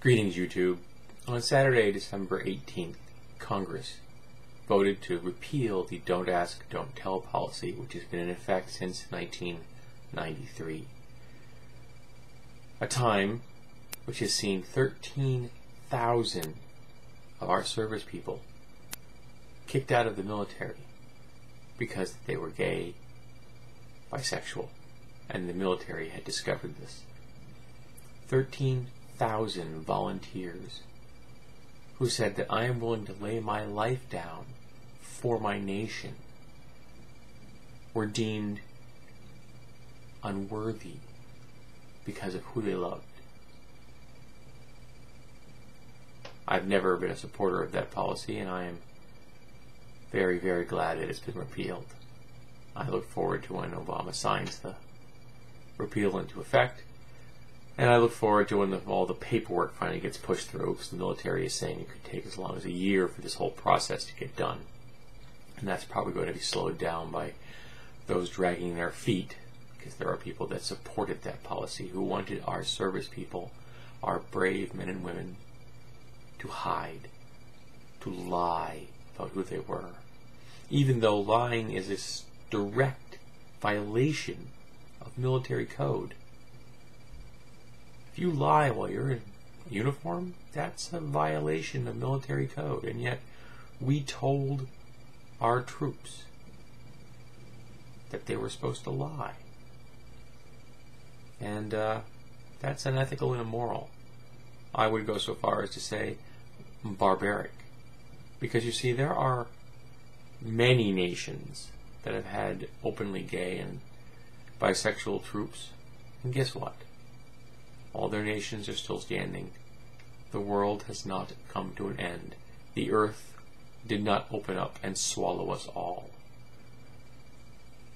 Greetings, YouTube. On Saturday, December 18th, Congress voted to repeal the Don't Ask, Don't Tell policy, which has been in effect since 1993. A time which has seen 13,000 of our service people kicked out of the military because they were gay, bisexual, and the military had discovered this. 13,000 volunteers who said that I am willing to lay my life down for my nation were deemed unworthy because of who they loved. I've never been a supporter of that policy, and I am very, very glad that it's been repealed. I look forward to when Obama signs the repeal into effect, and I look forward to when all the paperwork finally gets pushed through, because the military is saying it could take as long as a year for this whole process to get done. And that's probably going to be slowed down by those dragging their feet, because there are people that supported that policy who wanted our service people, our brave men and women, to hide, to lie about who they were, even though lying is a direct violation of military code. If you lie while you're in uniform, that's a violation of military code, and yet we told our troops that they were supposed to lie. And that's unethical and immoral. I would go so far as to say barbaric. Because you see, there are many nations that have had openly gay and bisexual troops. And guess what? All their nations are still standing. The world has not come to an end. The earth did not open up and swallow us all.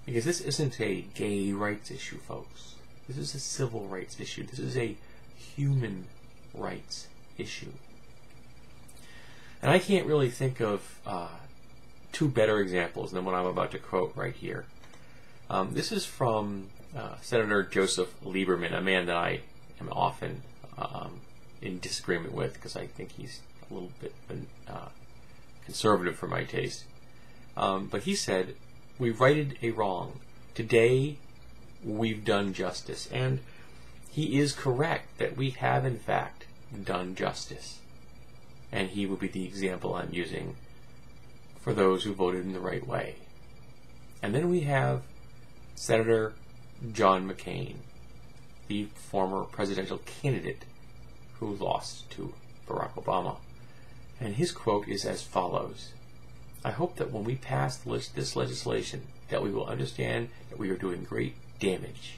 Because this isn't a gay rights issue, folks. This is a civil rights issue. This is a human rights issue. And I can't really think of two better examples than what I'm about to quote right here. This is from Senator Joseph Lieberman, a man that I am often in disagreement with because I think he's a little bit conservative for my taste. But he said, "We righted a wrong. Today we've done justice." And he is correct that we have in fact done justice. And he will be the example I'm using for those who voted in the right way. And then we have Senator John McCain, the former presidential candidate who lost to Barack Obama. And his quote is as follows: "I hope that when we pass this legislation that we will understand that we are doing great damage.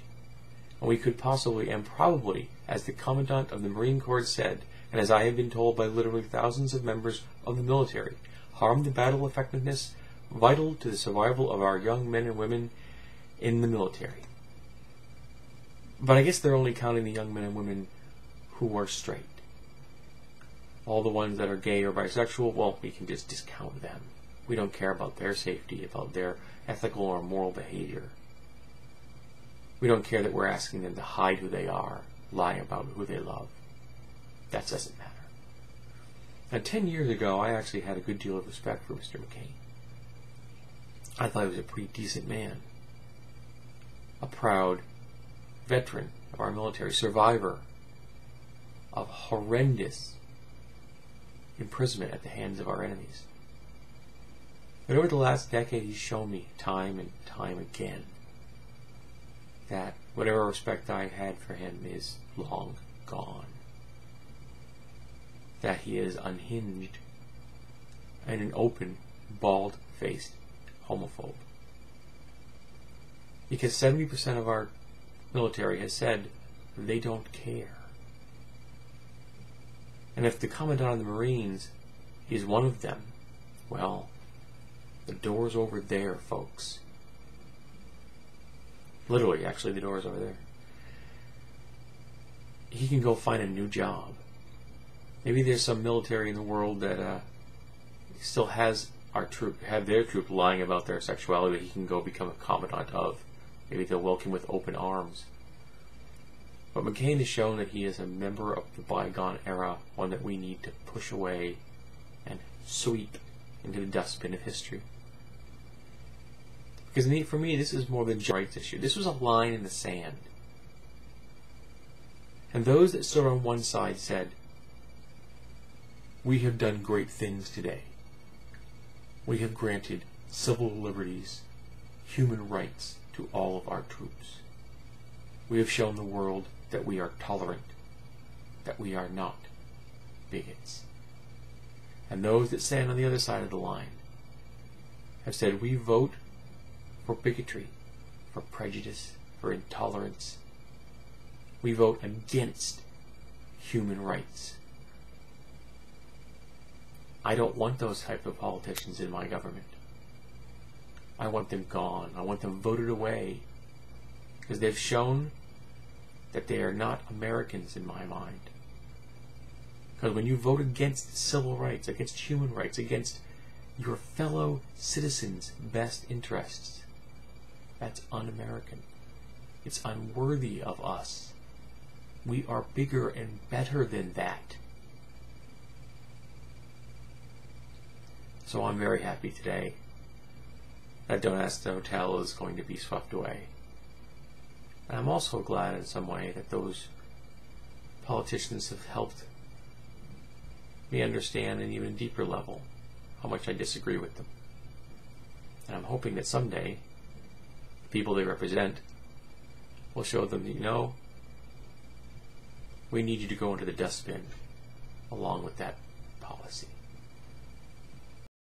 And we could possibly and probably, as the Commandant of the Marine Corps said, and as I have been told by literally thousands of members of the military, harm the battle effectiveness vital to the survival of our young men and women in the military." But I guess they're only counting the young men and women who are straight. All the ones that are gay or bisexual, well, we can just discount them. We don't care about their safety, about their ethical or moral behavior. We don't care that we're asking them to hide who they are, lie about who they love. That doesn't matter. Now, 10 years ago, I actually had a good deal of respect for Mr. McCain. I thought he was a pretty decent man. A proud veteran of our military, survivor of horrendous imprisonment at the hands of our enemies. But over the last decade, he's shown me time and time again that whatever respect I had for him is long gone. That he is unhinged and an open, bald-faced homophobe. Because 70% of our military has said they don't care. And if the Commandant of the Marines is one of them, well, the door's over there, folks. Literally, actually, the door's over there. He can go find a new job. Maybe there's some military in the world that still has their troop lying about their sexuality that he can go become a commandant of. Maybe they'll welcome him with open arms. But McCain has shown that he is a member of the bygone era, one that we need to push away and sweep into the dustbin of history. Because for me, this is more than just a rights issue. This was a line in the sand. And those that stood on one side said, we have done great things today. We have granted civil liberties, human rights to all of our troops. We have shown the world that we are tolerant, that we are not bigots. And those that stand on the other side of the line have said, we vote for bigotry, for prejudice, for intolerance. We vote against human rights. I don't want those type of politicians in my government. I want them gone. I want them voted away, because they've shown that they are not Americans in my mind. Because when you vote against civil rights, against human rights, against your fellow citizens' best interests, that's un-American. It's unworthy of us. We are bigger and better than that. So I'm very happy today that Don't Ask the Hotel is going to be swept away. And I'm also glad in some way that those politicians have helped me understand at an even deeper level how much I disagree with them. And I'm hoping that someday the people they represent will show them that, you know, we need you to go into the dustbin along with that policy.